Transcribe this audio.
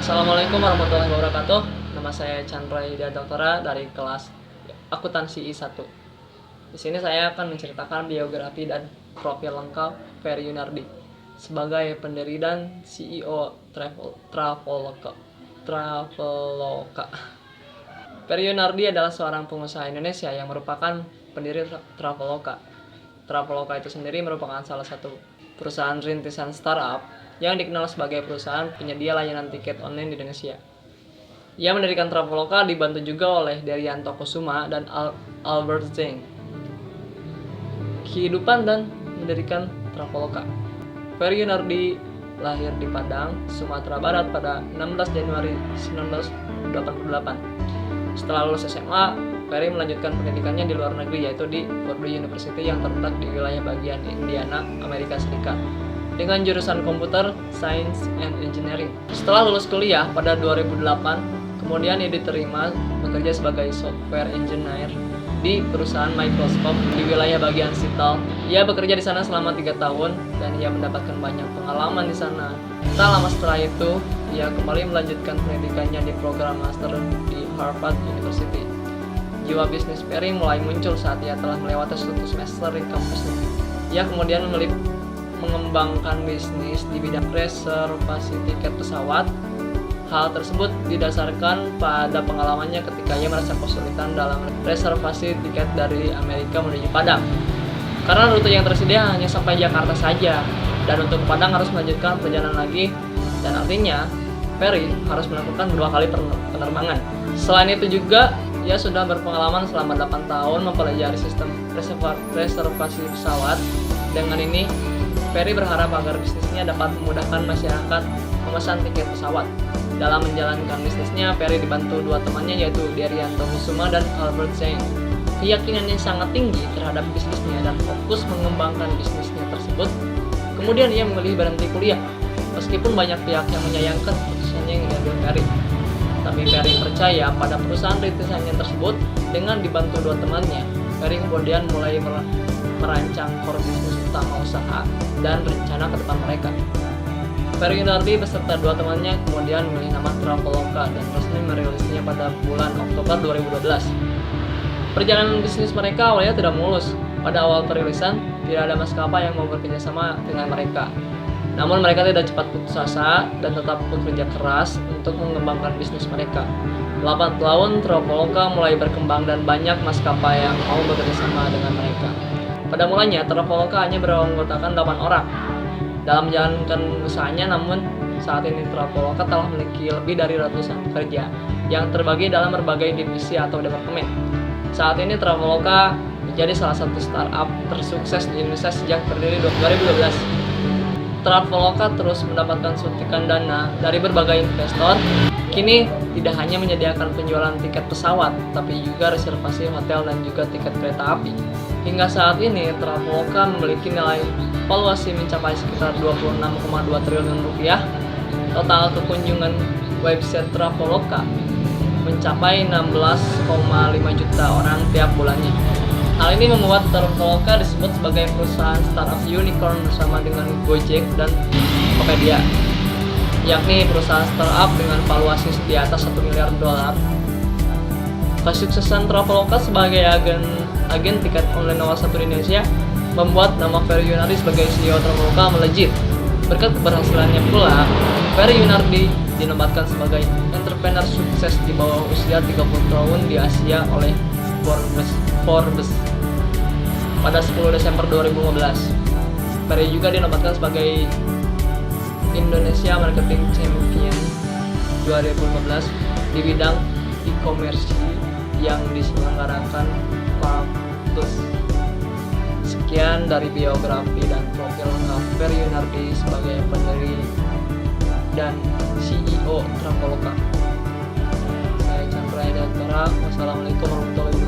Assalamualaikum warahmatullahi wabarakatuh. Nama saya Chandra Doktora dari kelas Akuntansi I1. Di sini saya akan menceritakan biografi dan profil lengkap Ferry Yunardi sebagai pendiri dan CEO Traveloka. Ferry Yunardi adalah seorang pengusaha Indonesia yang merupakan pendiri Traveloka. Traveloka itu sendiri merupakan salah satu perusahaan rintisan startup yang dikenal sebagai perusahaan penyedia layanan tiket online di Indonesia. Ia mendirikan Traveloka dibantu juga oleh Daryanto Kusuma dan Albert Zeng. Kehidupan dan mendirikan Traveloka. Ferry Yunardi lahir di Padang, Sumatera Barat pada 16 Januari 1988. Setelah lulus SMA, Ferry melanjutkan pendidikannya di luar negeri, yaitu di Purdue University yang terletak di wilayah bagian Indiana, Amerika Serikat, dengan jurusan Computer Science and Engineering. Setelah lulus kuliah pada 2008, kemudian ia diterima bekerja sebagai software engineer di perusahaan Microsoft di wilayah bagian Seattle. Ia bekerja di sana selama 3 tahun dan ia mendapatkan banyak pengalaman di sana. Tak lama setelah itu, ia kembali melanjutkan pendidikannya di program master di Harvard University. Jiwa bisnis Ferry mulai muncul saat ia telah melewati 1 semester di kampusnya. Ia kemudian mengembangkan bisnis di bidang reservasi tiket pesawat. Hal tersebut didasarkan pada pengalamannya ketika ia merasa kesulitan dalam reservasi tiket dari Amerika menuju Padang. Karena rute yang tersedia hanya sampai Jakarta saja, dan untuk Padang harus melanjutkan perjalanan lagi, dan artinya Ferry harus melakukan 2 kali penerbangan. Selain itu juga, ia sudah berpengalaman selama 8 tahun mempelajari sistem reservasi pesawat. Dengan ini, Ferry berharap agar bisnisnya dapat memudahkan masyarakat memesan tiket pesawat. Dalam menjalankan bisnisnya, Ferry dibantu 2 temannya, yaitu Daryanto Kusuma dan Albert Zeng. Keyakinannya sangat tinggi terhadap bisnisnya dan fokus mengembangkan bisnisnya tersebut. Kemudian ia memilih berhenti kuliah, meskipun banyak pihak yang menyayangkan keputusannya yang diambil Ferry. Tapi Ferry percaya pada perusahaan rintisannya tersebut. Dengan dibantu 2 temannya, Ferry kemudian mulai merancang core bisnis utama usaha dan rencana ke depan mereka. Ferry Yunardi beserta 2 temannya kemudian memilih nama Traveloka dan resmi merilisnya pada bulan Oktober 2012. Perjalanan bisnis mereka awalnya tidak mulus. Pada awal perilisan, tidak ada maskapai yang mau bekerja sama dengan mereka. Namun mereka tidak cepat putus asa dan tetap bekerja keras untuk mengembangkan bisnis mereka. 8 tahun Traveloka mulai berkembang dan banyak maskapai yang mau bekerja sama dengan mereka. Pada mulanya, Traveloka hanya beranggotakan 8 orang dalam menjalankan usahanya, namun saat ini Traveloka telah memiliki lebih dari ratusan pekerja yang terbagi dalam berbagai divisi atau departemen. Saat ini Traveloka menjadi salah satu startup tersukses di Indonesia sejak berdiri 2012. Traveloka terus mendapatkan suntikan dana dari berbagai investor. Kini tidak hanya menyediakan penjualan tiket pesawat, tapi juga reservasi hotel dan juga tiket kereta api. Hingga saat ini, Traveloka memiliki nilai valuasi mencapai sekitar 26,2 triliun rupiah. Total kekunjungan website Traveloka mencapai 16,5 juta orang tiap bulannya. Hal ini membuat Traveloka disebut sebagai perusahaan startup unicorn bersama dengan Gojek dan Tokopedia, yakni perusahaan startup dengan valuasi di atas 1 miliar dolar. Kesuksesan Traveloka sebagai agen tiket online nomor 1 di Indonesia membuat nama Ferry Yunardi sebagai CEO Traveloka melejit. Berkat keberhasilannya pula, Ferry Yunardi dinobatkan sebagai entrepreneur sukses di bawah usia 30 tahun di Asia oleh Forbes pada 10 Desember 2015. Ferry juga dinobatkan sebagai Indonesia Marketing Champion 2015 di bidang e-commerce yang diselenggarakan Forbes. Sekian dari biografi dan profil lengkap Ferry Yunardi sebagai pendiri dan CEO Traveloka. Saya Chandra Doktora. Wassalamualaikum warahmatullahi wabarakatuh.